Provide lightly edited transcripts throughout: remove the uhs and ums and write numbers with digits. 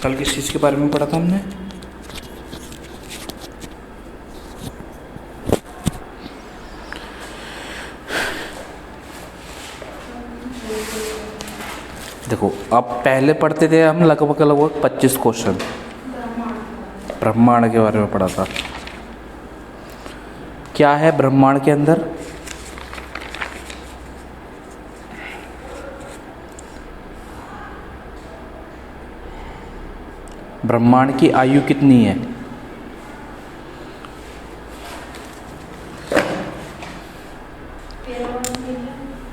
कल किस चीज़ के बारे में पढ़ा था हमने? देखो, अब पहले पढ़ते थे हम लगभग लगभग 25 क्वेश्चन ब्रह्मांड के बारे में पढ़ा था। क्या है ब्रह्मांड के अंदर? ब्रह्मांड की आयु कितनी है?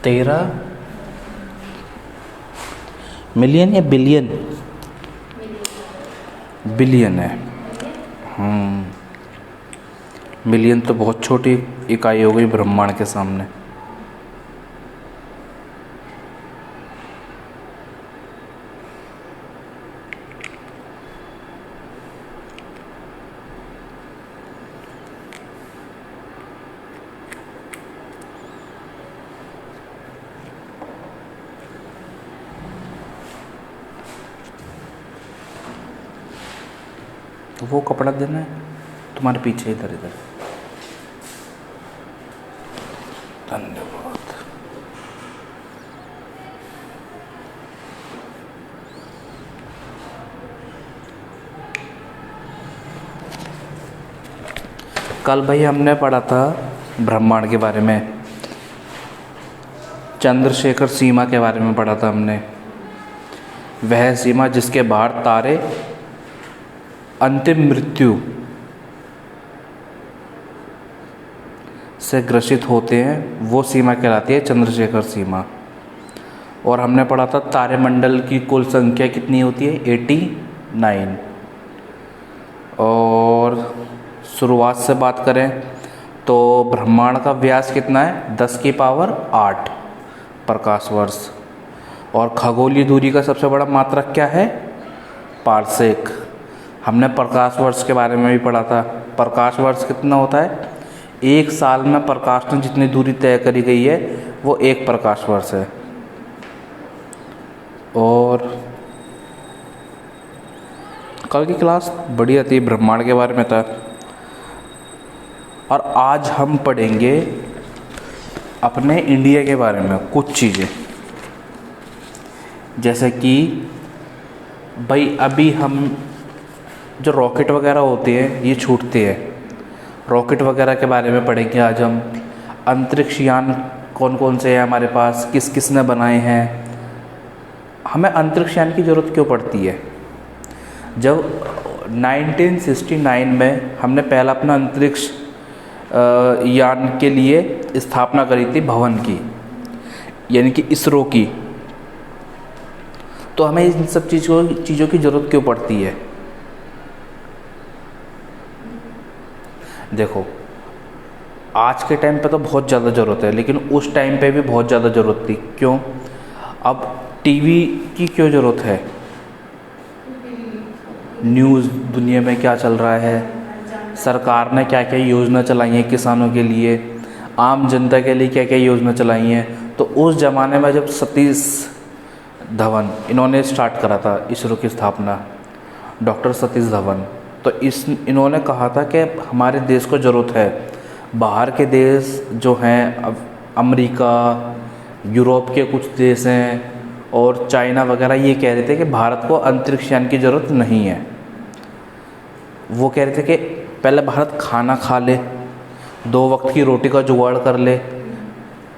13 मिलियन या बिलियन? बिलियन है। मिलियन तो बहुत छोटी इकाई हो गई ब्रह्मांड के सामने। तो वो कपड़ा देना है तुम्हारे पीछे, इधर इधर। धन्यवाद। कल भाई हमने पढ़ा था ब्रह्मांड के बारे में, चंद्रशेखर सीमा के बारे में पढ़ा था हमने। वह सीमा जिसके बाहर तारे अंतिम मृत्यु से ग्रसित होते हैं, वो सीमा कहलाती है चंद्रशेखर सीमा। और हमने पढ़ा था तारेमंडल की कुल संख्या कितनी होती है? 89। और शुरुआत से बात करें तो ब्रह्मांड का व्यास कितना है? 10 की पावर 8 प्रकाश वर्ष। और खगोलीय दूरी का सबसे बड़ा मात्रक क्या है? पारसेक। हमने प्रकाश वर्ष के बारे में भी पढ़ा था। प्रकाश वर्ष कितना होता है? एक साल में प्रकाश ने जितनी दूरी तय करी गई है वो एक प्रकाश वर्ष है। और कल की क्लास बढ़िया थी, ब्रह्मांड के बारे में था। और आज हम पढ़ेंगे अपने इंडिया के बारे में कुछ चीज़ें, जैसे कि भाई अभी हम जो रॉकेट वगैरह होते हैं ये छूटते हैं, रॉकेट वगैरह के बारे में पढ़ेंगे आज हम। अंतरिक्ष यान कौन कौन से हैं हमारे पास, किस किस ने बनाए हैं, हमें अंतरिक्ष यान की ज़रूरत क्यों पड़ती है। जब 1969 में हमने पहला अपना अंतरिक्ष यान के लिए स्थापना करी थी भवन की, यानी कि इसरो की, तो हमें इन सब चीज़ों की ज़रूरत क्यों पड़ती है। देखो, आज के टाइम पे तो बहुत ज़्यादा ज़रूरत है, लेकिन उस टाइम पे भी बहुत ज़्यादा ज़रूरत थी। क्यों? अब टीवी की क्यों ज़रूरत है? न्यूज़ दुनिया में क्या चल रहा है, सरकार ने क्या क्या योजना चलाई है किसानों के लिए, आम जनता के लिए क्या क्या योजना चलाई हैं। तो उस ज़माने में जब सतीश धवन इन्होंने स्टार्ट करा था इसरो की स्थापना, डॉक्टर सतीश धवन, तो इन्होंने कहा था कि हमारे देश को ज़रूरत है। बाहर के देश जो हैं, अब अमेरिका, यूरोप के कुछ देश हैं और चाइना वगैरह, ये कह रहे थे कि भारत को अंतरिक्ष यान की ज़रूरत नहीं है। वो कह रहे थे कि पहले भारत खाना खा ले, 2 वक्त की रोटी का जुगाड़ कर ले,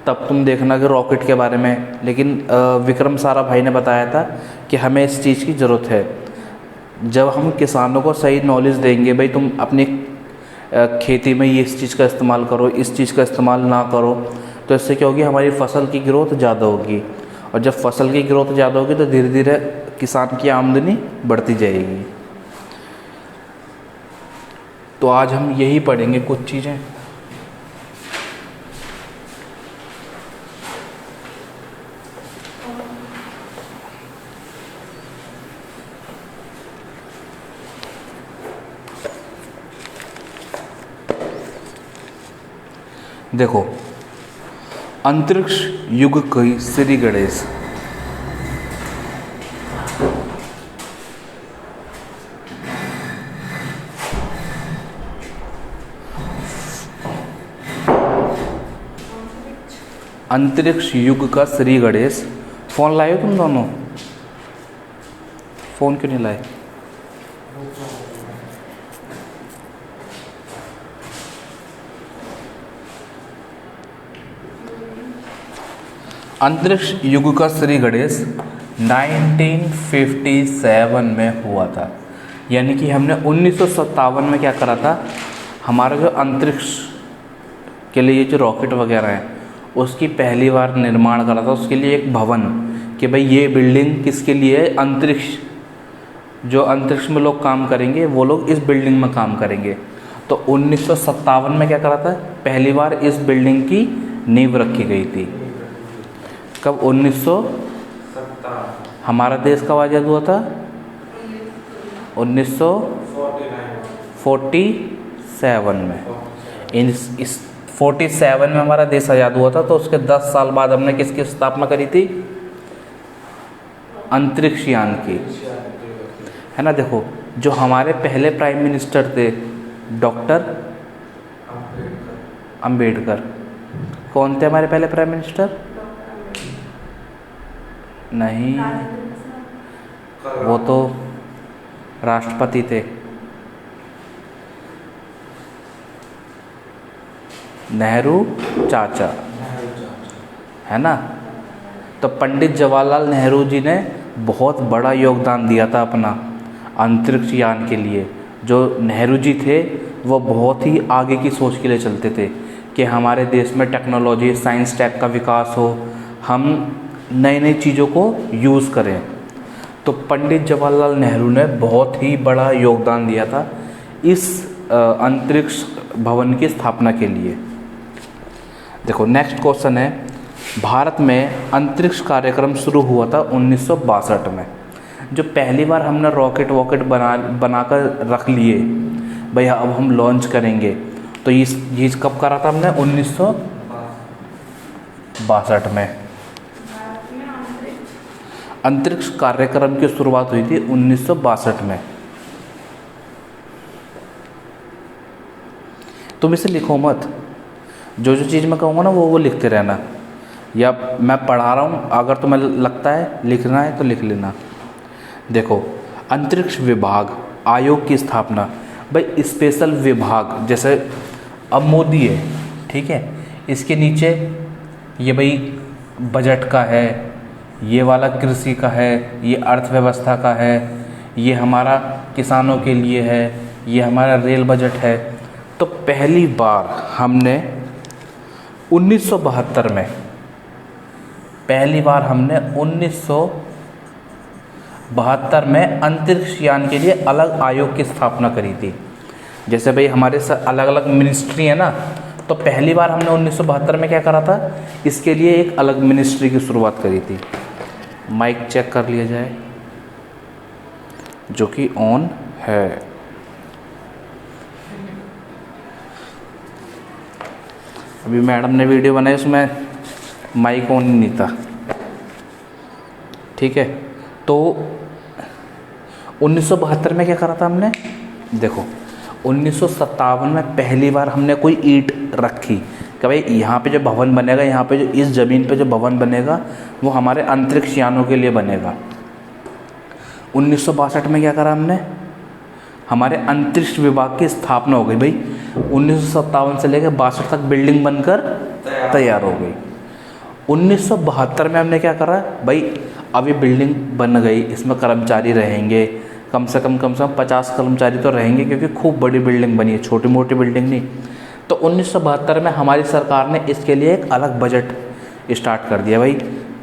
तब तुम देखना कि रॉकेट के बारे में। लेकिन विक्रम साराभाई ने बताया था कि हमें इस चीज़ की ज़रूरत है। जब हम किसानों को सही नॉलेज देंगे, भाई तुम अपनी खेती में ये इस चीज़ का इस्तेमाल करो, इस चीज़ का इस्तेमाल ना करो, तो इससे क्या होगी? हमारी फसल की ग्रोथ ज़्यादा होगी। और जब फसल की ग्रोथ ज़्यादा होगी तो धीरे धीरे किसान की आमदनी बढ़ती जाएगी। तो आज हम यही पढ़ेंगे कुछ चीज़ें। देखो, अंतरिक्ष युग की श्री गणेश, अंतरिक्ष युग का श्री गणेश। फ़ोन लाए हो तुम दोनों? फ़ोन क्यों नहीं लाए? अंतरिक्ष युग का श्री गणेश 1957 में हुआ था। यानी कि हमने 1957 में क्या करा था, हमारा जो अंतरिक्ष के लिए जो रॉकेट वगैरह हैं उसकी पहली बार निर्माण करा था। उसके लिए एक भवन कि भाई ये बिल्डिंग किसके लिए है, अंतरिक्ष, जो अंतरिक्ष में लोग काम करेंगे वो लोग इस बिल्डिंग में काम करेंगे। तो 1957 में क्या करा था, पहली बार इस बिल्डिंग की नींव रखी गई थी। कब? 1957। हमारा देश कब आज़ाद हुआ था? 1947 में। इस 47 में हमारा देश आज़ाद हुआ था। तो उसके 10 साल बाद हमने किसकी स्थापना करी थी? अंतरिक्ष यान की, है ना। देखो, जो हमारे पहले प्राइम मिनिस्टर थे डॉक्टर अंबेडकर। कौन थे हमारे पहले प्राइम मिनिस्टर? नहीं, वो तो राष्ट्रपति थे। नेहरू चाचा, है ना। तो पंडित जवाहरलाल नेहरू जी ने बहुत बड़ा योगदान दिया था अपना अंतरिक्ष यान के लिए। जो नेहरू जी थे वो बहुत ही आगे की सोच के लिए चलते थे कि हमारे देश में टेक्नोलॉजी, साइंस टेक का विकास हो, हम नई नई चीज़ों को यूज़ करें। तो पंडित जवाहरलाल नेहरू ने बहुत ही बड़ा योगदान दिया था इस अंतरिक्ष भवन की स्थापना के लिए। देखो, नेक्स्ट क्वेश्चन है, भारत में अंतरिक्ष कार्यक्रम शुरू हुआ था 1962 में। जो पहली बार हमने रॉकेट वॉकेट बनाकर रख लिए, भैया अब हम लॉन्च करेंगे, तो ये कब करा था हमने? 1962 में। अंतरिक्ष कार्यक्रम की शुरुआत हुई थी 1962 में। तुम इसे लिखो मत, जो चीज़ मैं कहूँगा ना वो लिखते रहना, या मैं पढ़ा रहा हूँ, अगर तुम्हें लगता है लिखना है तो लिख लेना। देखो, अंतरिक्ष विभाग आयोग की स्थापना, भाई स्पेशल विभाग, जैसे अब मोदी है, ठीक है, इसके नीचे ये भाई बजट का है, ये वाला कृषि का है, ये अर्थव्यवस्था का है, ये हमारा किसानों के लिए है, ये हमारा रेल बजट है। तो पहली बार हमने 1972 में, पहली बार हमने 1972 में अंतरिक्ष यान के लिए अलग आयोग की स्थापना करी थी। जैसे भाई हमारे अलग अलग मिनिस्ट्री है ना, तो पहली बार हमने 1972 में क्या करा था, इसके लिए एक अलग मिनिस्ट्री की शुरुआत करी थी। माइक चेक कर लिया जाए, जो कि ऑन है। अभी मैडम ने वीडियो बनाई, उसमें माइक ऑन नहीं था, ठीक है। तो 1972 में क्या करा था हमने? देखो, 1957 में पहली बार हमने कोई ईंट रखी कि भाई यहाँ पे जो भवन बनेगा, यहाँ पे जो इस ज़मीन पे जो भवन बनेगा वो हमारे अंतरिक्ष यानों के लिए बनेगा। 1962 में क्या करा हमने? हमारे अंतरिक्ष विभाग की स्थापना हो गई। भाई 1957 से लेकर 62 तक बिल्डिंग बनकर तैयार हो गई। 1972 में हमने क्या करा? भाई अभी बिल्डिंग बन गई, इसमें कर्मचारी रहेंगे, कम से कम 50 कर्मचारी तो रहेंगे, क्योंकि खूब बड़ी बिल्डिंग बनी है, छोटी मोटी बिल्डिंग नहीं। तो 1972 में हमारी सरकार ने इसके लिए एक अलग बजट स्टार्ट कर दिया। भाई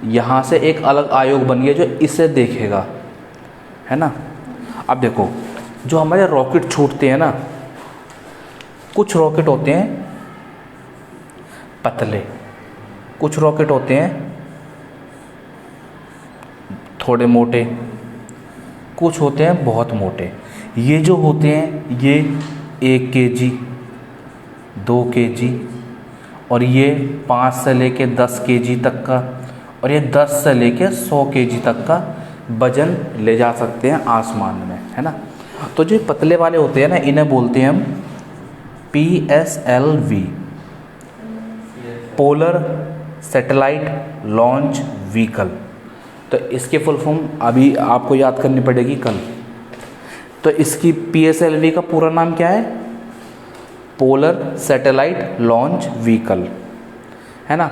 यहाँ से एक अलग आयोग बन गया जो इसे देखेगा, है ना। अब देखो, जो हमारे रॉकेट छूटते हैं ना, कुछ रॉकेट होते हैं पतले, कुछ रॉकेट होते हैं थोड़े मोटे, कुछ होते हैं बहुत मोटे। ये जो होते हैं ये 1 kg, 2 kg, और ये 5 से लेके 10 kg तक का, और ये 10 से लेके 100 kg तक का वजन ले जा सकते हैं आसमान में, है ना। तो जो पतले वाले होते हैं ना, इन्हें बोलते हैं हम PSLV, polar satellite launch vehicle. तो इसके फुल फॉर्म अभी आपको याद करनी पड़ेगी कल। तो इसकी PSLV का पूरा नाम क्या है? पोलर सैटेलाइट लॉन्च व्हीकल, है ना।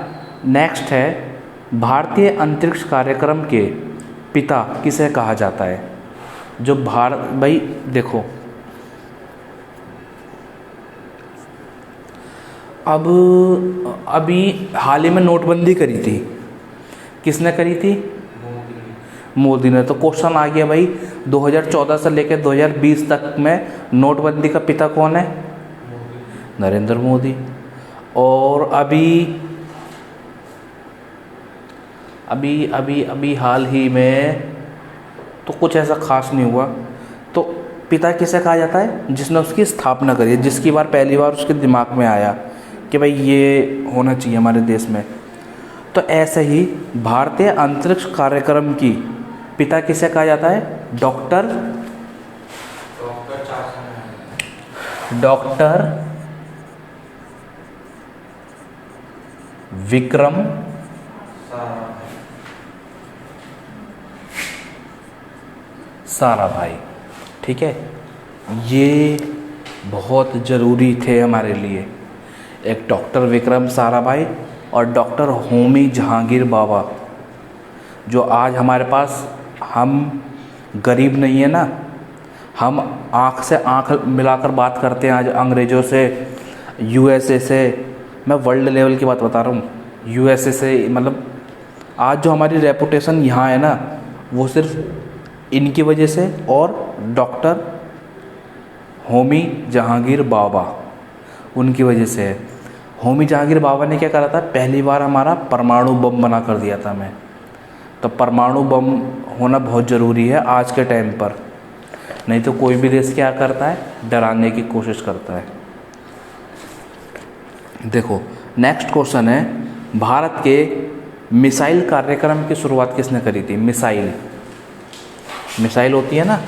नेक्स्ट है, भारतीय अंतरिक्ष कार्यक्रम के पिता किसे कहा जाता है? जो भारत, भाई देखो, अब अभी हाल ही में नोटबंदी करी थी, किसने करी थी? मोदी ने। तो क्वेश्चन आ गया भाई, 2014 से लेकर 2020 तक में नोटबंदी का पिता कौन है? नरेंद्र मोदी। और अभी हाल ही में तो कुछ ऐसा खास नहीं हुआ। तो पिता किसे कहा जाता है? जिसने उसकी स्थापना करी, जिसकी पहली बार उसके दिमाग में आया कि भाई ये होना चाहिए हमारे देश में। तो ऐसे ही भारतीय अंतरिक्ष कार्यक्रम की पिता किसे कहा जाता है? डॉक्टर विक्रम साराभाई। ठीक है, ये बहुत ज़रूरी थे हमारे लिए, एक डॉक्टर विक्रम साराभाई और डॉक्टर होमी जहांगीर बाबा। जो आज हमारे पास, हम गरीब नहीं है ना, हम आँख से आँख मिलाकर बात करते हैं आज अंग्रेज़ों से, USA से। मैं वर्ल्ड लेवल की बात बता रहा हूँ, USA से। मतलब आज जो हमारी रेपुटेशन यहाँ है ना, वो सिर्फ इनकी वजह से और डॉक्टर होमी जहांगीर बाबा, उनकी वजह से है। होमी जहांगीर बाबा ने क्या करा था? पहली बार हमारा परमाणु बम बना कर दिया था हमें। तो परमाणु बम होना बहुत ज़रूरी है आज के टाइम पर, नहीं तो कोई भी देश क्या करता है? डराने की कोशिश करता है। देखो, नेक्स्ट क्वेश्चन है, भारत के मिसाइल कार्यक्रम की शुरुआत किसने करी थी? मिसाइल होती है ना,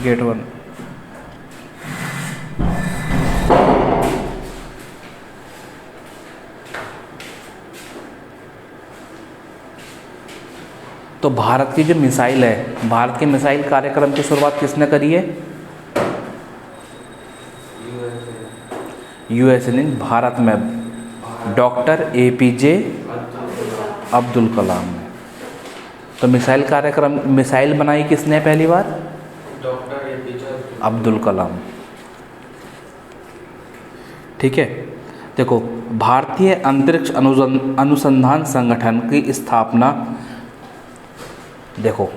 गेट 1। तो भारत की जो मिसाइल है, भारत के मिसाइल कार्यक्रम की शुरुआत किसने करी है? USA ने, भारत में डॉक्टर APJ अब्दुल कलाम ने। तो मिसाइल कार्यक्रम, मिसाइल बनाई किसने पहली बार? Doctor APJ Abdul Kalam. ठीक है, देखो, भारतीय अंतरिक्ष अनुसंधान संगठन की स्थापना, देखो,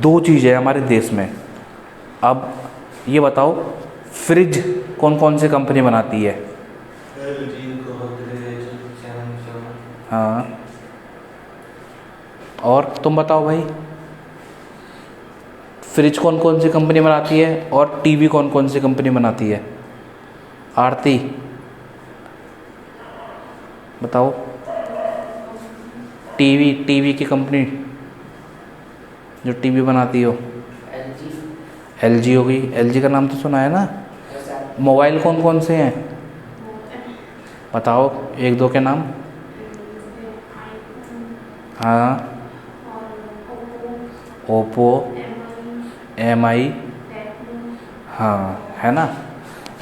दो चीज़ें हमारे देश में। अब ये बताओ, फ्रिज कौन कौन सी कंपनी बनाती है? हाँ, और तुम बताओ भाई, फ्रिज कौन कौन सी कंपनी बनाती है और टीवी कौन कौन सी कंपनी बनाती है? आरती बताओ। टीवी की कंपनी जो टीवी बनाती हो? LG होगी। LG का नाम तो सुना है ना। मोबाइल कौन कौन से हैं बताओ, एक दो के नाम। हाँ, ओप्पो, MI, हाँ, है ना।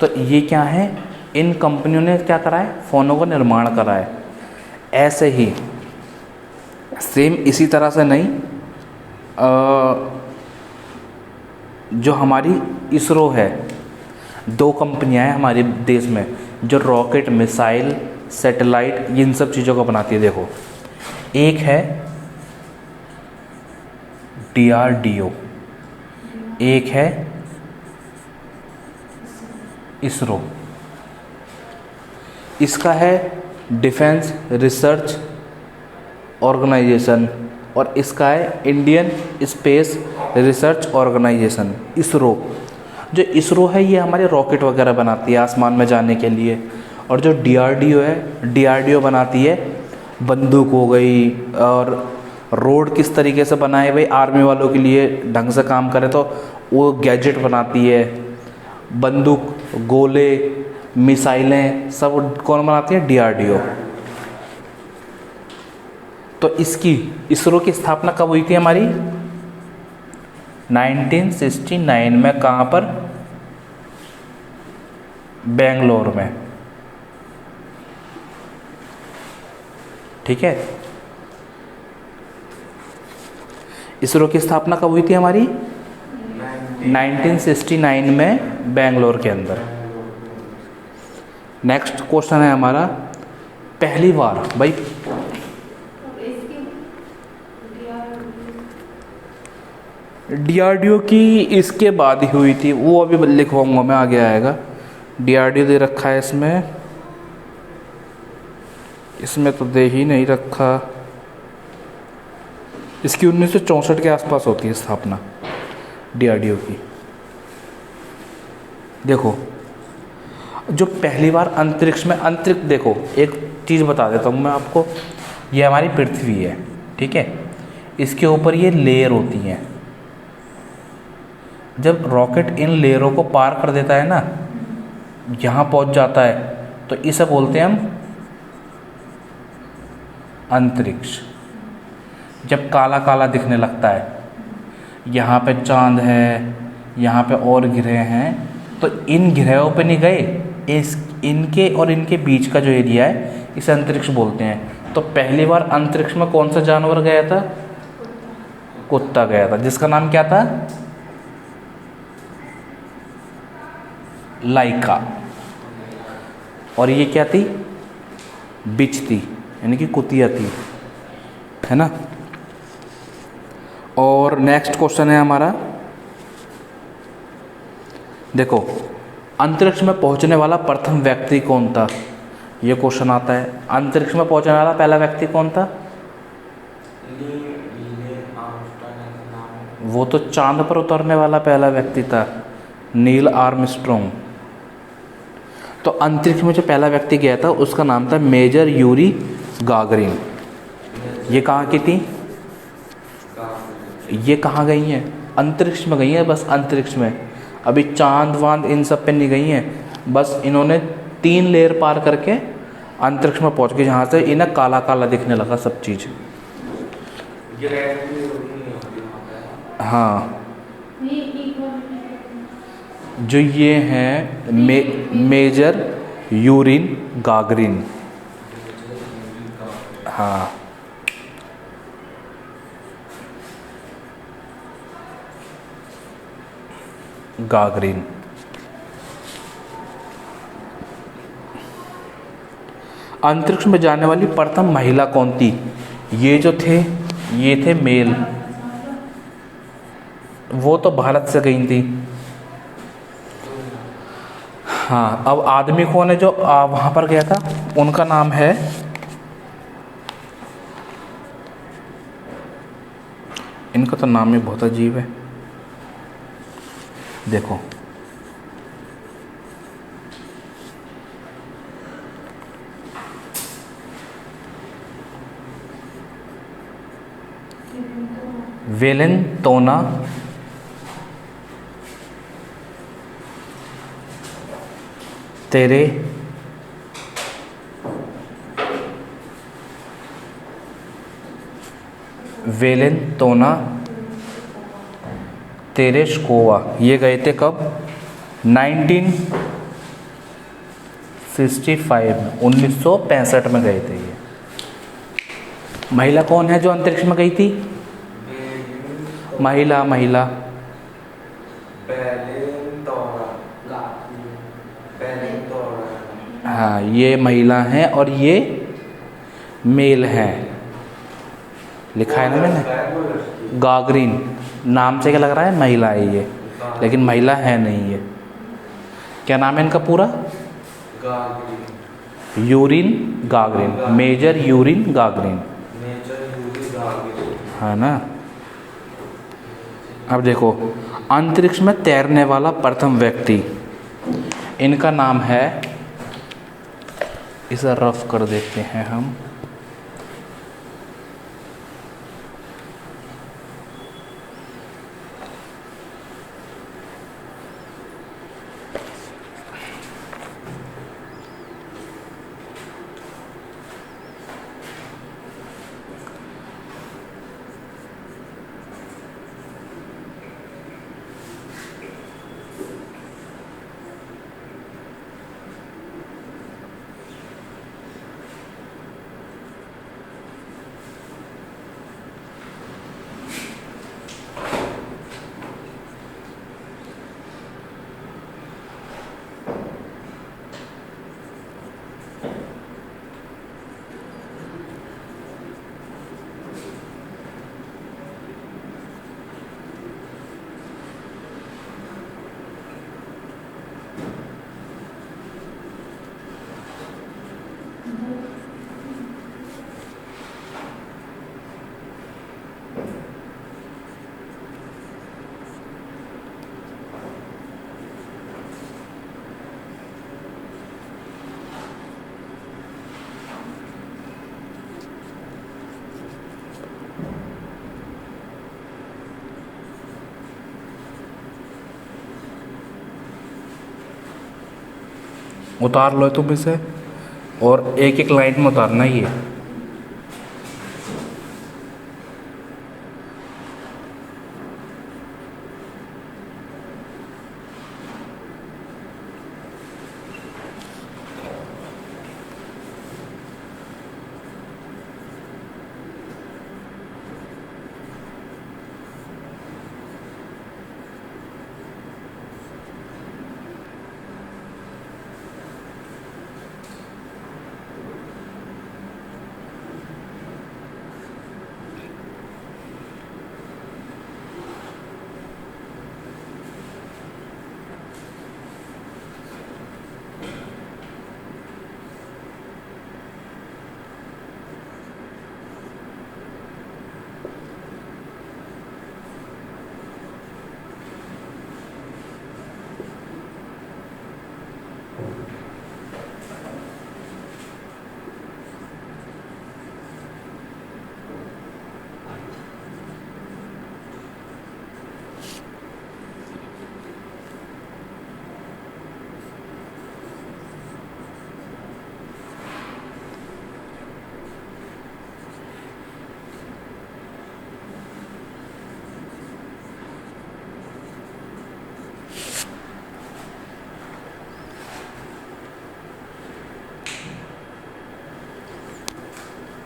तो ये क्या है? इन कंपनियों ने क्या करा है? फ़ोनों का निर्माण करा है। ऐसे ही सेम इसी तरह से नहीं, जो हमारी इसरो है, दो कंपनियां हैं हमारे देश में जो रॉकेट, मिसाइल, सैटेलाइट, इन सब चीज़ों को बनाती है। देखो, एक है DRDO, एक है इसरो। इसका है डिफेंस रिसर्च ऑर्गेनाइजेशन और इसका है Indian space research organisation, ISRO. जो इसरो है ये हमारे रॉकेट वगैरह बनाती है आसमान में जाने के लिए, और जो DRDO है, DRDO बनाती है बंदूक हो गई, और रोड किस तरीके से बनाए भाई आर्मी वालों के लिए ढंग से काम करे, तो वो गैजेट बनाती है, बंदूक, गोले, मिसाइलें सब कौन बनाती है? DRDO। तो इसकी इसरो की स्थापना कब हुई थी हमारी? 1969 में। कहाँ पर? बेंगलोर में। ठीक है, इसरो की स्थापना कब हुई थी हमारी? 1969 में बेंगलोर के अंदर। नेक्स्ट क्वेश्चन है हमारा, पहली बार भाई DRDO की इसके बाद ही हुई थी, वो अभी लिखवाऊंगा मैं, आगे आएगा। DRDO दे रखा है इसमें तो दे ही नहीं रखा। इसकी 1964 के आसपास होती है स्थापना DRDO की। देखो, जो पहली बार अंतरिक्ष में, अंतरिक्ष देखो एक चीज़ बता देता हूँ मैं आपको, ये हमारी पृथ्वी है, ठीक है, इसके ऊपर ये लेयर होती हैं। जब रॉकेट इन लेयरों को पार कर देता है ना, यहाँ पहुँच जाता है, तो इसे बोलते हैं हम अंतरिक्ष। जब काला काला दिखने लगता है, यहाँ पे चांद है, यहाँ पे और ग्रह हैं, तो इन ग्रहों पे नहीं गए, इनके और इनके बीच का जो एरिया है इसे अंतरिक्ष बोलते हैं। तो पहली बार अंतरिक्ष में कौन सा जानवर गया था? कुत्ता गया था, जिसका नाम क्या था? लाइका। और ये क्या थी? बिच थी, यानी कि कुतिया थी, है ना। और नेक्स्ट क्वेश्चन है हमारा, देखो, अंतरिक्ष में पहुंचने वाला प्रथम व्यक्ति कौन था? ये क्वेश्चन आता है। अंतरिक्ष में पहुंचने वाला पहला व्यक्ति कौन था? वो तो चांद पर उतरने वाला पहला व्यक्ति था, नील आर्मस्ट्रॉन्ग। तो अंतरिक्ष में जो पहला व्यक्ति गया था उसका नाम था मेजर यूरी गागरिन। ये कहाँ की थी? ये कहाँ गई हैं? अंतरिक्ष में गई हैं, बस अंतरिक्ष में। अभी चांद वांद इन सब पे नहीं गई हैं, बस इन्होंने 3 लेयर पार करके अंतरिक्ष में पहुंच गए, जहाँ से इन्हें काला काला दिखने लगा सब चीज़। हाँ, जो ये हैं मेजर यूरिन गागरिन। हाँ, गागरिन। अंतरिक्ष में जाने वाली प्रथम महिला कौन थी? ये जो थे, ये थे मेल, वो तो भारत से गई थी। हाँ, अब आदमी कौन है जो वहाँ पर गया था? उनका नाम है, इनका तो नाम ही बहुत अजीब है, देखो, वेलेंतोना तेरे वेलेंतोना तेरेशकोवा। ये गए थे कब? 1965 में, 1965 में गए थे ये। महिला कौन है जो अंतरिक्ष में गई थी? महिला हाँ, ये महिला हैं और ये मेल हैं। लिखा है ना मैंने, गागरिन। नाम से क्या लग रहा है? महिला है ये, लेकिन महिला है नहीं ये। क्या नाम है इनका पूरा? Yuri Gagarin, major Yuri Gagarin, है ना। अब देखो, अंतरिक्ष में तैरने वाला प्रथम व्यक्ति, इनका नाम है, इसे रफ कर देते हैं हम, उतार लो तुम इसे और एक एक लाइन में उतारना ही है।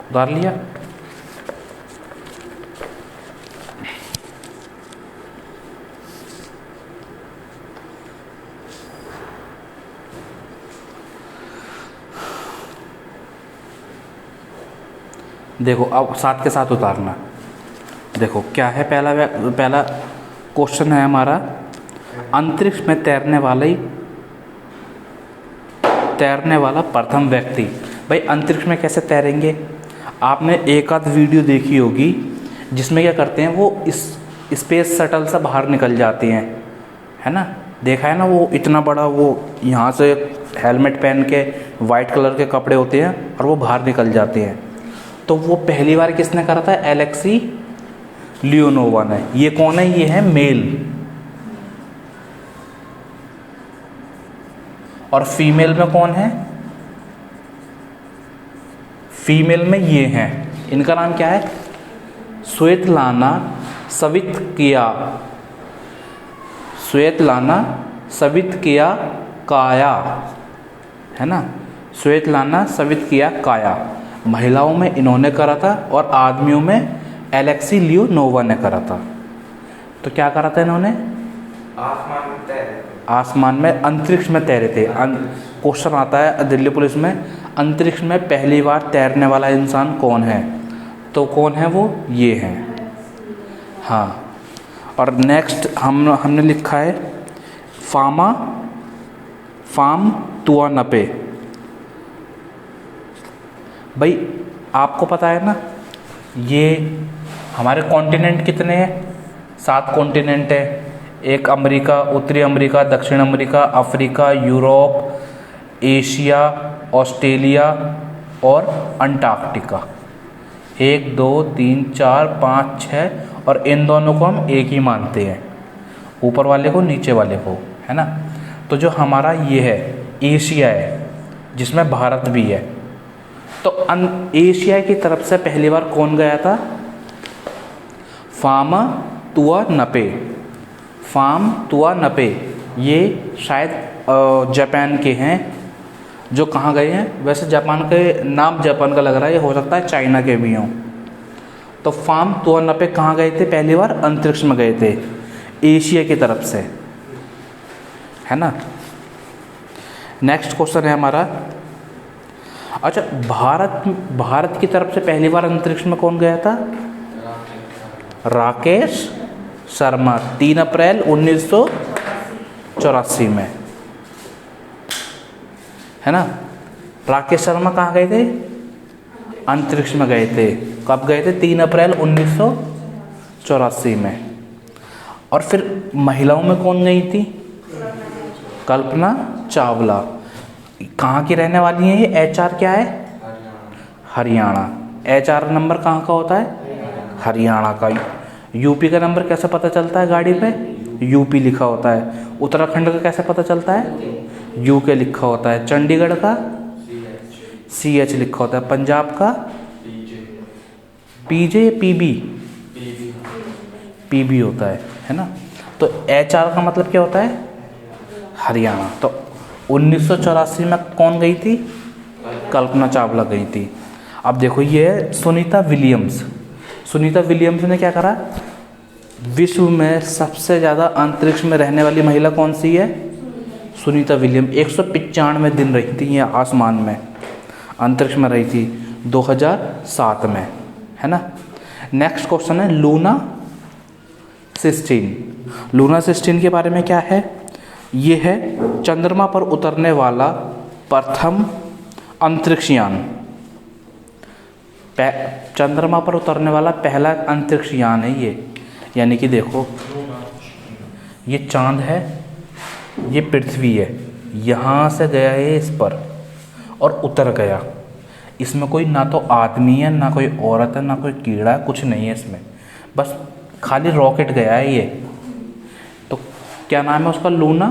उतार लिया। देखो अब साथ के साथ उतारना। देखो क्या है, पहला क्वेश्चन है हमारा, अंतरिक्ष में तैरने वाला प्रथम व्यक्ति। भाई अंतरिक्ष में कैसे तैरेंगे? आपने एक आध वीडियो देखी होगी जिसमें क्या करते हैं, वो इस स्पेस शटल से बाहर निकल जाते हैं, है ना? देखा है ना, वो इतना बड़ा, वो यहाँ से हेलमेट पहन के वाइट कलर के कपड़े होते हैं और वो बाहर निकल जाते हैं। तो वो पहली बार किसने करा था? एलेक्सी लियोनोवा ने। ये कौन है? ये है मेल। और फीमेल में कौन है? फीमेल में ये हैं, इनका नाम क्या है? स्वेतलाना सवित्किया काया, है ना? स्वेतलाना सवित्किया। महिलाओं में इन्होंने करा था और आदमियों में एलेक्सी लियोनोवा ने करा था। तो क्या करा था इन्होंने? आसमान में अंतरिक्ष में तैरे थे। क्वेश्चन आता है दिल्ली पुलिस में, अंतरिक्ष में पहली बार तैरने वाला इंसान कौन है? तो कौन है वो? ये हैं। हाँ, और नेक्स्ट हमने लिखा है फाम तुआनपे। भाई आपको पता है ना, ये हमारे कॉन्टिनेंट कितने हैं? 7 कॉन्टिनेंट है। एक अमेरिका, उत्तरी अमेरिका, दक्षिण America, Africa, Europe, Asia, Australia और अंटार्कटिका। 1 2 3 4 5 6, और इन दोनों को हम एक ही मानते हैं, ऊपर वाले को नीचे वाले को, है ना? तो जो हमारा ये है एशिया है, जिसमें भारत भी है। तो एशिया की तरफ से पहली बार कौन गया था? फाम तुआनपे। ये शायद जापान के हैं। जो कहाँ गए हैं? वैसे जापान के नाम जापान का लग रहा है, ये हो सकता है चाइना के भी हों। तो फाम तुआनपे कहाँ गए थे? पहली बार अंतरिक्ष में गए थे, एशिया की तरफ से, है ना? नेक्स्ट क्वेश्चन है हमारा, अच्छा भारत की तरफ से पहली बार अंतरिक्ष में कौन गया था? राकेश शर्मा, 3 अप्रैल 1984 में, है ना? राकेश शर्मा कहाँ गए थे? अंतरिक्ष में गए थे। कब गए थे? 3 अप्रैल 1984 में। और फिर महिलाओं में कौन गई थी? कल्पना चावला। कहाँ की रहने वाली है ये? HR क्या है? हरियाणा। HR नंबर कहाँ का होता है? हरियाणा का। यूपी का नंबर कैसे पता चलता है गाड़ी पे? यूपी लिखा होता है। उत्तराखंड का कैसे पता चलता है? यूके लिखा होता है। चंडीगढ़ का CH लिखा होता है। पंजाब का PJ PB PB होता है ना। तो HR का मतलब क्या होता है? हरियाणा। तो 1984 में कौन गई थी? कल्पना चावला गई थी। अब देखो ये है सुनीता विलियम्स। सुनीता विलियम्स ने क्या करा? विश्व में सबसे ज़्यादा अंतरिक्ष में रहने वाली महिला कौन सी है? सुनीता विलियम। 195 दिन रही थी ये आसमान में, अंतरिक्ष में रही थी 2007 में, है ना। नेक्स्ट क्वेश्चन है लूना 16। लूना 16 के बारे में क्या है? ये है चंद्रमा पर उतरने वाला प्रथम अंतरिक्ष यान। चंद्रमा पर उतरने वाला पहला अंतरिक्ष यान है ये। यानी कि देखो ये चांद है, ये पृथ्वी है, यहाँ से गया है इस पर और उतर गया। इसमें कोई ना तो आदमी है, ना कोई औरत है, ना कोई कीड़ा है, कुछ नहीं है इसमें, बस खाली रॉकेट गया है ये। तो क्या नाम है उसका? लूना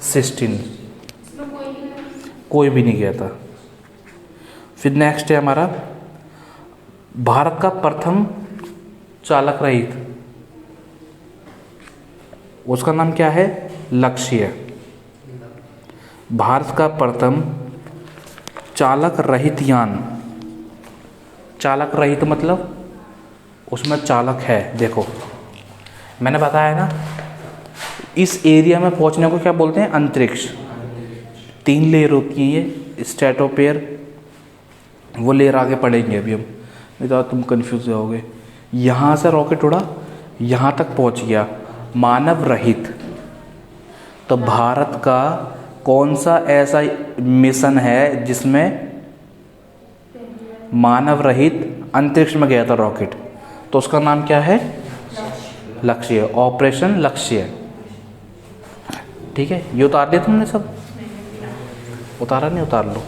16। कोई भी नहीं गया था। फिर नेक्स्ट है हमारा भारत का प्रथम चालक रहित, उसका नाम क्या है? लक्ष्य। भारत का प्रथम चालक रहित यान। चालक रहित मतलब उसमें चालक है। देखो मैंने बताया ना, इस एरिया में पहुंचने को क्या बोलते हैं? अंतरिक्ष। 3 लेयर होती हैं ये, स्ट्रेटोस्फीयर, वो लेयर आगे पढ़ेंगे अभी हम, नहीं तो तुम कंफ्यूज जाओगे। यहाँ से रॉकेट उड़ा, यहाँ तक पहुँच गया मानव रहित। तो भारत का कौन सा ऐसा मिशन है जिसमें मानव रहित अंतरिक्ष में गया था रॉकेट? तो उसका नाम क्या है? लक्ष्य। ऑपरेशन लक्ष्य। ठीक है, ये उतार दिया तुमने सब? उतारा नहीं? उतार लो।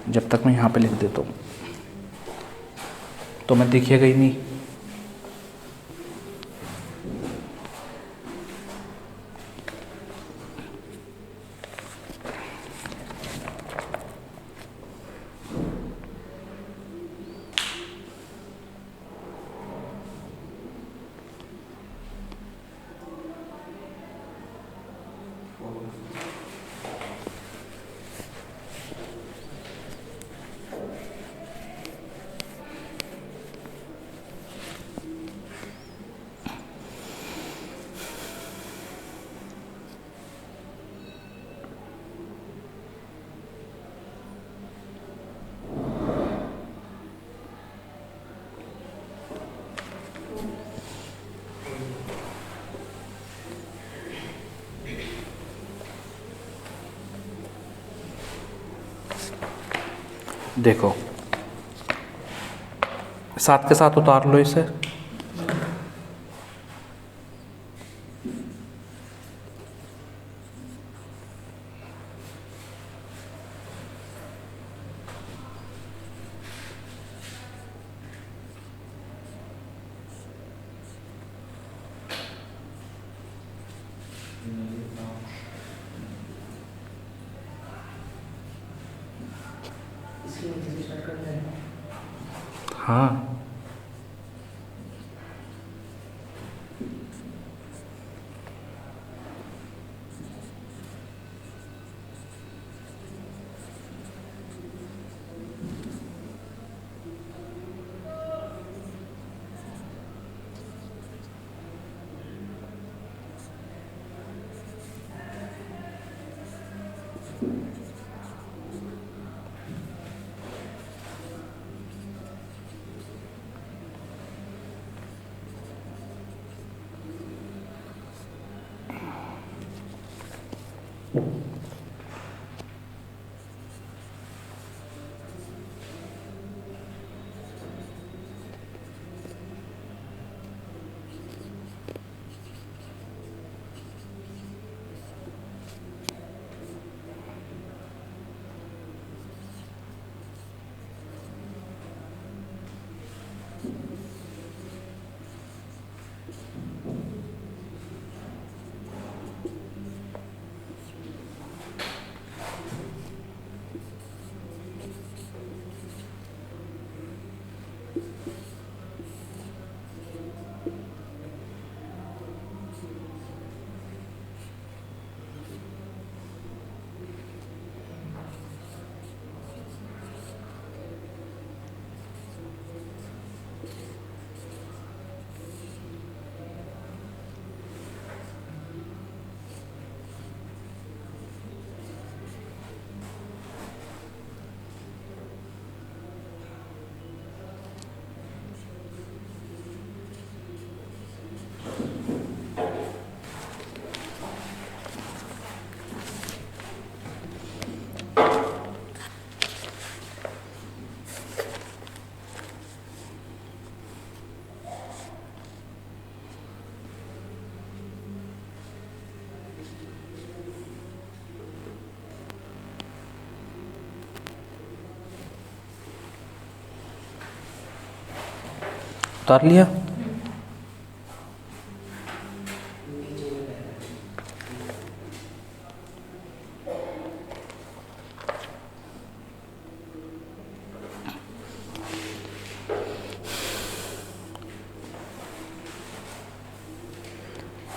जब तक मैं यहाँ पे लिख देता हूँ तो मैं दिखिएगा ही नहीं। देखो साथ के साथ उतार लो इसे। हाँ उतार लिया।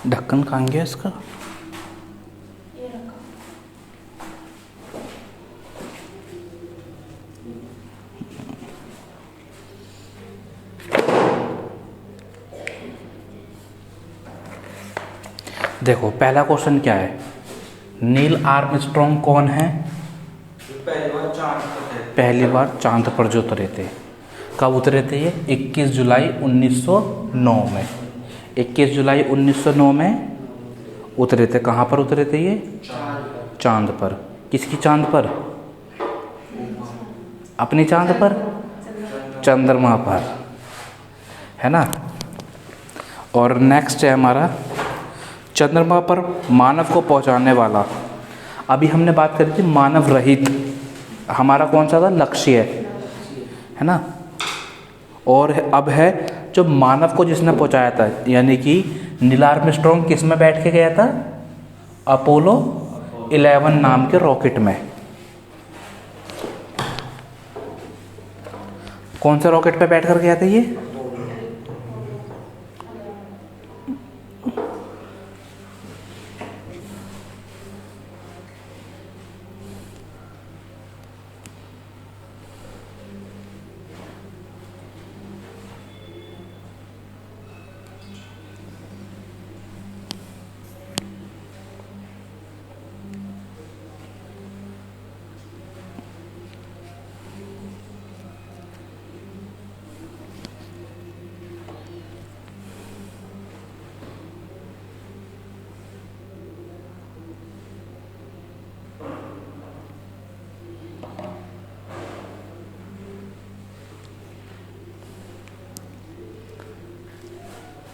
ढक्कन कहाँ गया इसका? देखो पहला क्वेश्चन क्या है, नील आर्मस्ट्रॉन्ग कौन है? पहली बार चांद पर जो उतरे थे। कब उतरे थे ये? 21 जुलाई 1909 में। 21 जुलाई 1909 में उतरे थे। कहाँ पर उतरे थे ये? चांद पर। किसकी चांद पर? अपनी चांद पर, चंद्रमा पर, है ना। और नेक्स्ट है हमारा, चंद्रमा पर मानव को पहुंचाने वाला, अभी हमने बात करी थी मानव रहित, हमारा कौन सा था? लक्ष्य है ना। और अब है जो मानव को जिसने पहुंचाया था, यानी कि नील आर्मस्ट्रॉन्ग किस में बैठ के गया था? अपोलो 11 नाम के रॉकेट में। कौन से रॉकेट पे बैठ कर गया था ये?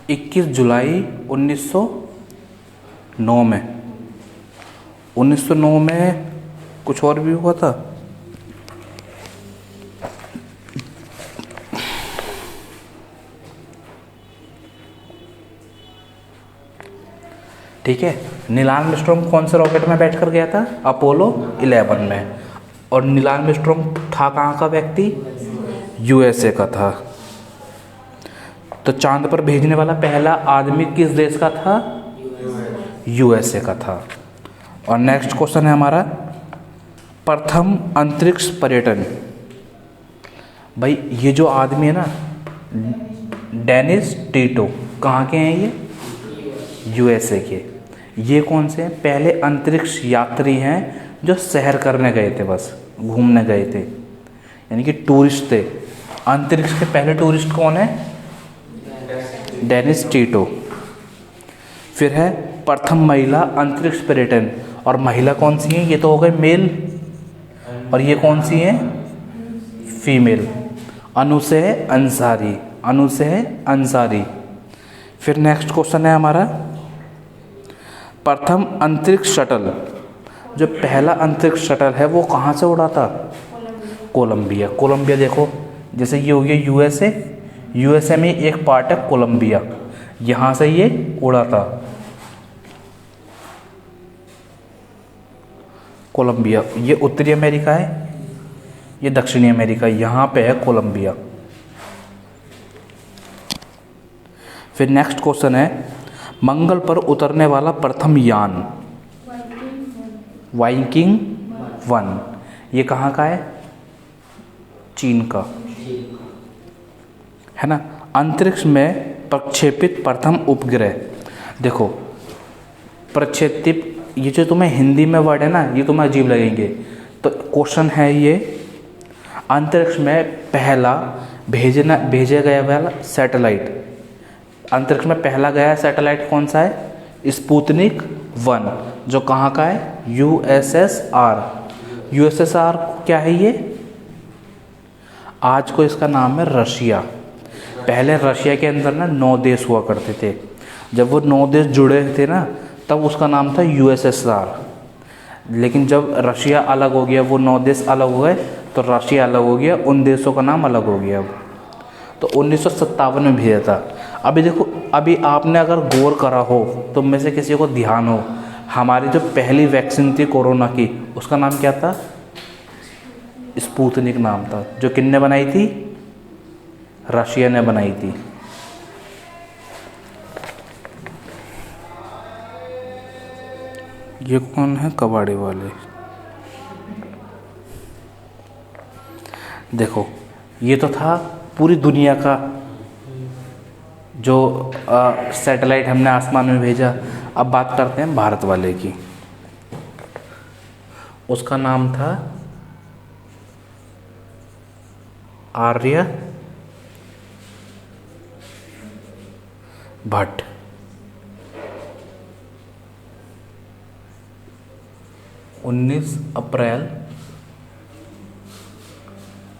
21 जुलाई 1909 में। 1909 में कुछ और भी हुआ था। ठीक है, नील आर्मस्ट्रॉन्ग कौन से रॉकेट में बैठकर गया था? अपोलो 11 में। और नील आर्मस्ट्रॉन्ग था कहाँ का व्यक्ति? यूएसए का था। तो चांद पर भेजने वाला पहला आदमी किस देश का था? यूएसए का था। और नेक्स्ट क्वेश्चन है हमारा, प्रथम अंतरिक्ष पर्यटन। भाई ये जो आदमी है ना, डेनिस टीटो, कहाँ के हैं ये? यूएसए के। ये कौन से हैं? पहले अंतरिक्ष यात्री हैं जो सैर करने गए थे, बस घूमने गए थे, यानी कि टूरिस्ट थे। अंतरिक्ष के पहले टूरिस्ट कौन है? Dennis Tito. फिर है प्रथम महिला अंतरिक्ष पर्यटन, और महिला कौन सी है? ये तो हो गए मेल, और ये कौन सी है? फीमेल। अनुसे अंसारी, अनुसे अंसारी। फिर नेक्स्ट क्वेश्चन है हमारा, प्रथम अंतरिक्ष शटल। जो पहला अंतरिक्ष शटल है वो कहाँ से उड़ा था? कोलंबिया। कोलंबिया देखो, जैसे ये हो गया यूएसए, यूएसए में एक पार्ट है कोलंबिया, यहाँ से ये उड़ा था। कोलंबिया ये उत्तरी अमेरिका है, ये दक्षिणी अमेरिका, यहाँ पे है कोलंबिया। फिर नेक्स्ट क्वेश्चन है, मंगल पर उतरने वाला प्रथम यान। वाइकिंग 1, ये कहाँ का है? चीन का, है ना। अंतरिक्ष में प्रक्षेपित प्रथम उपग्रह। देखो प्रक्षेपित, ये जो तुम्हें हिंदी में वर्ड है ना, ये तुम्हें अजीब लगेंगे, तो क्वेश्चन है ये, अंतरिक्ष में पहला भेजा गया वाला सैटेलाइट, अंतरिक्ष में पहला गया सैटेलाइट कौन सा है? स्पुतनिक 1, जो कहाँ का है? यूएसएसआर। यूएसएसआर क्या है ये? आज को इसका नाम है रशिया। पहले रशिया के अंदर ना 9 देश हुआ करते थे, जब वो 9 देश जुड़े थे ना, तब उसका नाम था यूएसएसआर। लेकिन जब रशिया अलग हो गया, वो 9 देश अलग हो गए, तो रशिया अलग हो गया, उन देशों का नाम अलग हो गया अब। तो 1957 में भेजा था। अभी देखो, अभी आपने अगर गौर करा हो, तो में से किसी को ध्यान हो, हमारी जो पहली वैक्सीन थी कोरोना की, उसका नाम क्या था? स्पुतनिक नाम था। जो किसने बनाई थी? रशिया ने बनाई थी। ये कौन है? कबाड़े वाले। देखो, ये तो था पूरी दुनिया का जो सैटेलाइट हमने आसमान में भेजा। अब बात करते हैं भारत वाले की। उसका नाम था आर्यभट्ट। अप्रैल 19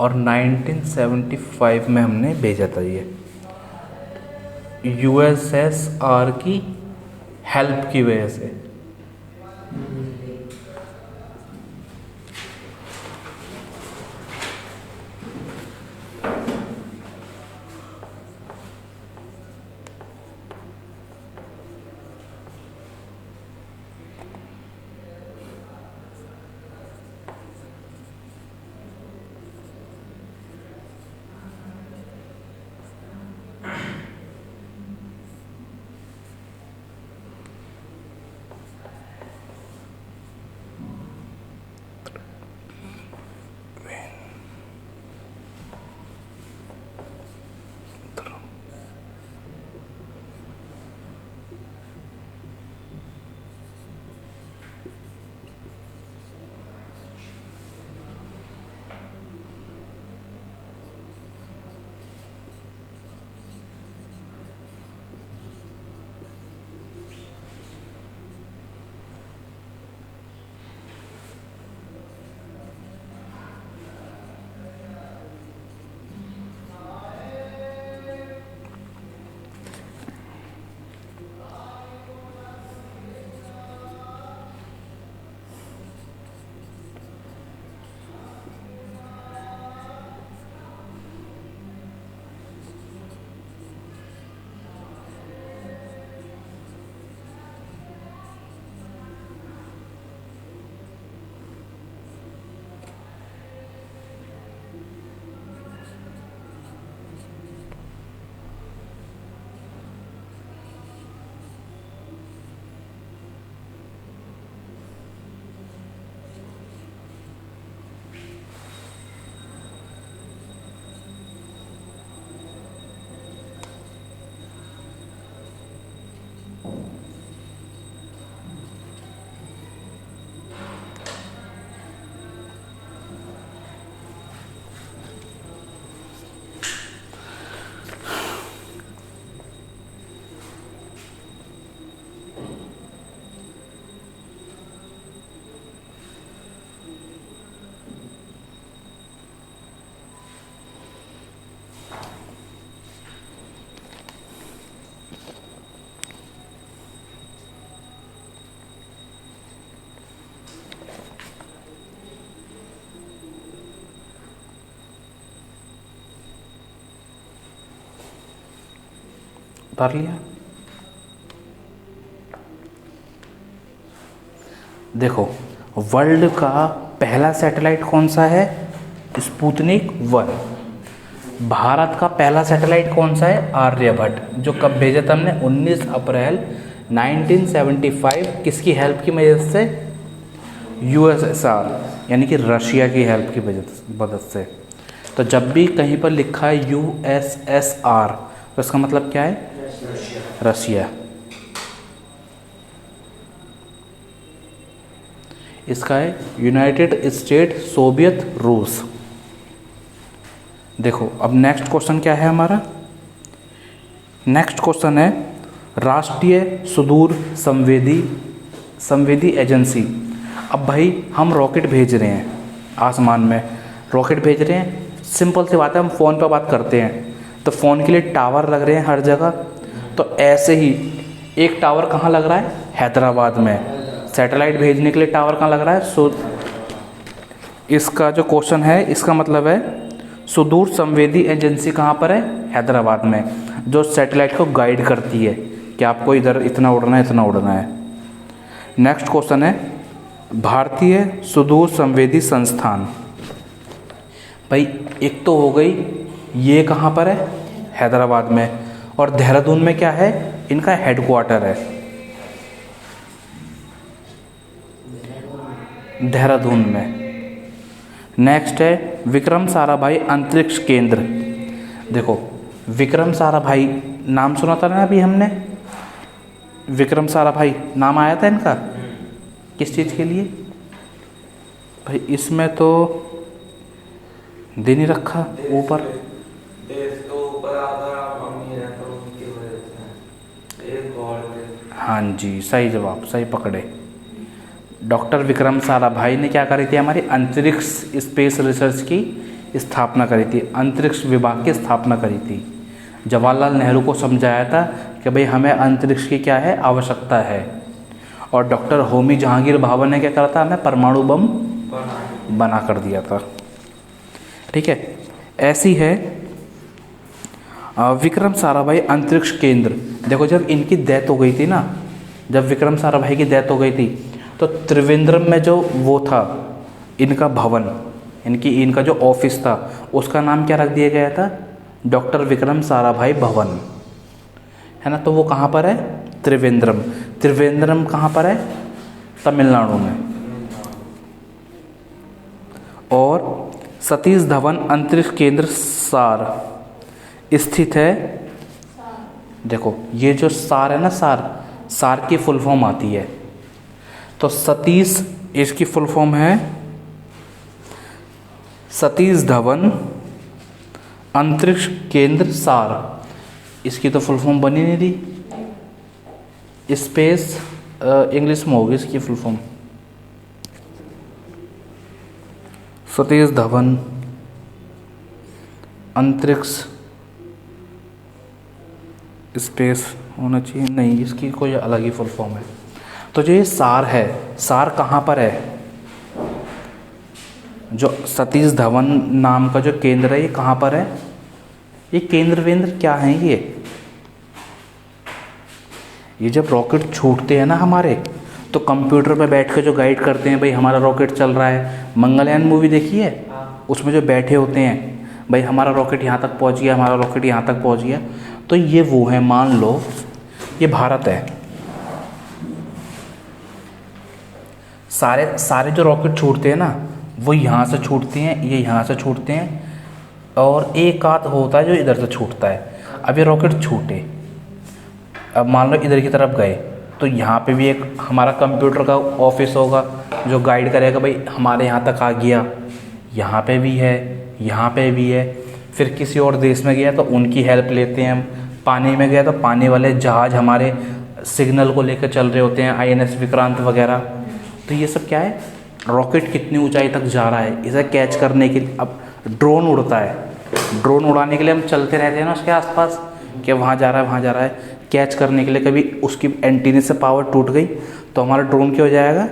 और 1975 में हमने भेजा था ये, यूएसएसआर की हेल्प की वजह से। उतार लिया। देखो, वर्ल्ड का पहला सैटेलाइट कौन सा है? स्पुतनिक 1। भारत का पहला सैटेलाइट कौन सा है? आर्यभट्ट। जो कब भेजा था हमने? 19 अप्रैल 1975। किसकी हेल्प की वजह से? यूएसएसआर, यानी कि रशिया की हेल्प की मदद से। तो जब भी कहीं पर लिखा है यूएसएसआर, तो इसका मतलब क्या है? रशिया। इसका है यूनाइटेड स्टेट, सोवियत, रूस। देखो, अब नेक्स्ट क्वेश्चन क्या है हमारा? नेक्स्ट क्वेश्चन है राष्ट्रीय सुदूर संवेदी एजेंसी। अब भाई हम रॉकेट भेज रहे हैं, आसमान में रॉकेट भेज रहे हैं। सिंपल सी बात है, हम फ़ोन पर बात करते हैं तो फ़ोन के लिए टावर लग रहे हैं हर जगह। तो ऐसे ही एक टावर कहाँ लग रहा है? हैदराबाद में। सैटेलाइट भेजने के लिए टावर कहाँ लग रहा है? इसका जो क्वेश्चन है, इसका मतलब है सुदूर संवेदी एजेंसी कहाँ पर है? हैदराबाद में, जो सैटेलाइट को गाइड करती है कि आपको इधर इतना उड़ना है, इतना उड़ना है। नेक्स्ट क्वेश्चन है भारतीय सुदूर संवेदी संस्थान। भाई एक तो हो गई, ये कहाँ पर है? हैदराबाद में। और देहरादून में क्या है? इनका हेडक्वार्टर है, देहरादून में। नेक्स्ट है विक्रम साराभाई अंतरिक्ष केंद्र। देखो विक्रम साराभाई नाम सुना था ना अभी हमने, विक्रम साराभाई नाम आया था इनका, किस चीज़ के लिए? भाई इसमें तो दे नहीं रखा ऊपर। हाँ जी, सही जवाब, सही पकड़े। डॉक्टर विक्रम साराभाई ने क्या करी थी? हमारी अंतरिक्ष स्पेस रिसर्च की स्थापना करी थी, अंतरिक्ष विभाग की स्थापना करी थी। जवाहरलाल नेहरू को समझाया था कि भाई हमें अंतरिक्ष की क्या है? आवश्यकता है। और डॉक्टर होमी जहांगीर भाभा ने क्या करा था? हमें परमाणु बम बना कर दिया था। ठीक है, ऐसी है विक्रम साराभाई अंतरिक्ष केंद्र। देखो जब इनकी डेथ हो गई थी ना, जब विक्रम साराभाई की डेथ हो गई थी, तो त्रिवेंद्रम में जो वो था इनका भवन, इनका जो ऑफिस था, उसका नाम क्या रख दिया गया था? डॉक्टर विक्रम साराभाई भवन, है ना। तो वो कहाँ पर है? त्रिवेंद्रम। त्रिवेंद्रम कहाँ पर है? तमिलनाडु में। और सतीश धवन अंतरिक्ष केंद्र सार स्थित है। देखो ये जो सार है ना, सार की फुल फॉर्म आती है, तो सतीश इसकी फुल फॉर्म है सतीश धवन अंतरिक्ष केंद्र सार। इसकी तो फुल फॉर्म बनी नहीं थी, स्पेस इंग्लिश में होगी इसकी फुल फॉर्म, सतीश धवन अंतरिक्ष स्पेस होना चाहिए, नहीं इसकी कोई अलग ही फुल फॉर्म है। तो जो ये सार है, सार कहाँ पर है? जो सतीश धवन नाम का जो केंद्र है, ये कहाँ पर है? ये केंद्र वेंद्र क्या है ये जब रॉकेट छूटते हैं ना हमारे, तो कंप्यूटर पे बैठ के जो गाइड करते हैं, भाई हमारा रॉकेट चल रहा है। मंगलयान मूवी देखी है? उसमें जो बैठे होते हैं, भाई हमारा रॉकेट यहाँ तक पहुँच गया, हमारा रॉकेट यहाँ तक पहुँच गया। तो ये वो है, मान लो ये भारत है, सारे जो रॉकेट छूटते हैं ना, वो यहाँ से छूटते हैं, ये यहाँ से छूटते हैं, और एक आध होता है जो इधर से छूटता है। अब ये रॉकेट छूटे, अब मान लो इधर की तरफ गए, तो यहाँ पे भी एक हमारा कंप्यूटर का ऑफिस होगा जो गाइड करेगा, भाई हमारे यहाँ तक आ गया, यहाँ पे भी है, यहाँ पे भी है। फिर किसी और देश में गया तो उनकी हेल्प लेते हैं हम। पानी में गया तो पानी वाले जहाज़ हमारे सिग्नल को लेकर चल रहे होते हैं, INS विक्रांत वगैरह। तो ये सब क्या है? रॉकेट कितनी ऊंचाई तक जा रहा है, इसे कैच करने के लिए। अब ड्रोन उड़ता है, ड्रोन उड़ाने के लिए हम चलते रहते हैं ना उसके आसपास, कि वहाँ जा रहा है, वहाँ जा रहा है। कैच करने के लिए कभी उसकी एंटीने से पावर टूट गई तो हमारा ड्रोन क्या हो जाएगा?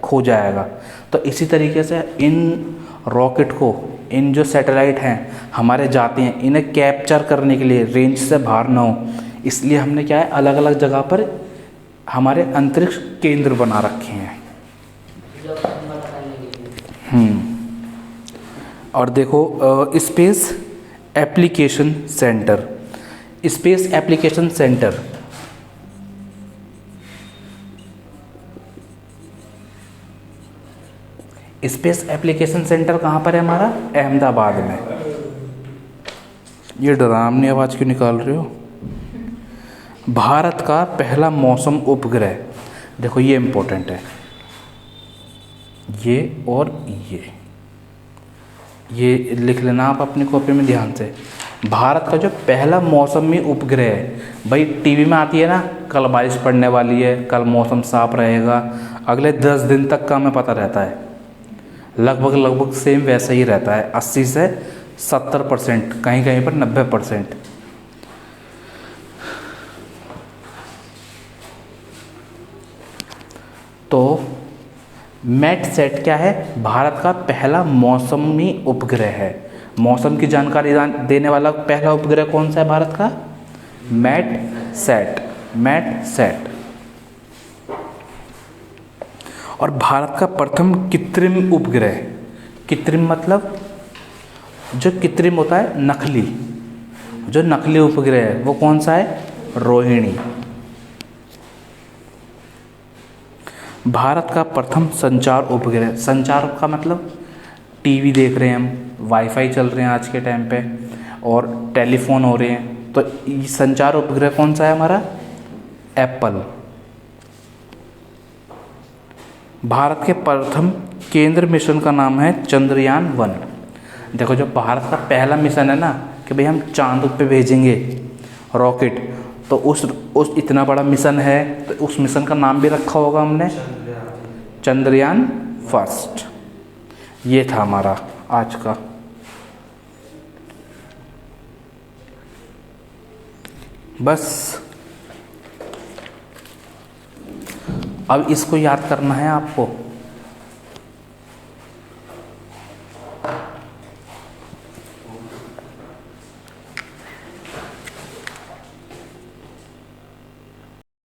खो जाएगा। तो इसी तरीके से इन रॉकेट को, इन जो सैटेलाइट हैं हमारे जाते हैं, इन्हें कैप्चर करने के लिए रेंज से बाहर ना हो, इसलिए हमने क्या है, अलग अलग जगह पर हमारे अंतरिक्ष केंद्र बना रखे हैं। और देखो space application centre, space application centre space application centre कहाँ पर है हमारा? अहमदाबाद में। ये डरावनी आवाज़ क्यों निकाल रहे हो? भारत का पहला मौसम उपग्रह, देखो ये इम्पोर्टेंट है, ये और ये लिख लेना आप अपनी कॉपी में ध्यान से। भारत का जो पहला मौसमी उपग्रह है, भाई टीवी में आती है ना, कल बारिश पड़ने वाली है, कल मौसम साफ रहेगा, अगले 10 दिन तक का हमें पता रहता है। लगभग सेम वैसा ही रहता है, 80 से 70%, कहीं कहीं पर 90%। तो मैटसेट क्या है? भारत का पहला मौसमी उपग्रह है। मौसम की जानकारी देने वाला पहला उपग्रह कौन सा है भारत का? MetSat. और भारत का प्रथम कृत्रिम उपग्रह, कृत्रिम मतलब जो कृत्रिम होता है, नकली, जो नकली उपग्रह है वो कौन सा है? रोहिणी। भारत का प्रथम संचार उपग्रह, संचार का मतलब टीवी देख रहे हैं हम, वाईफाई चल रहे हैं आज के टाइम पे, और टेलीफोन हो रहे हैं, तो संचार उपग्रह कौन सा है हमारा? एप्पल। भारत के प्रथम केंद्र मिशन का नाम है चंद्रयान-1। देखो जो भारत का पहला मिशन है ना कि भाई हम चांद पे भेजेंगे रॉकेट, तो उस इतना बड़ा मिशन है तो उस मिशन का नाम भी रखा होगा हमने चंद्रयान-1। ये था हमारा आज का। बस अब इसको याद करना है आपको।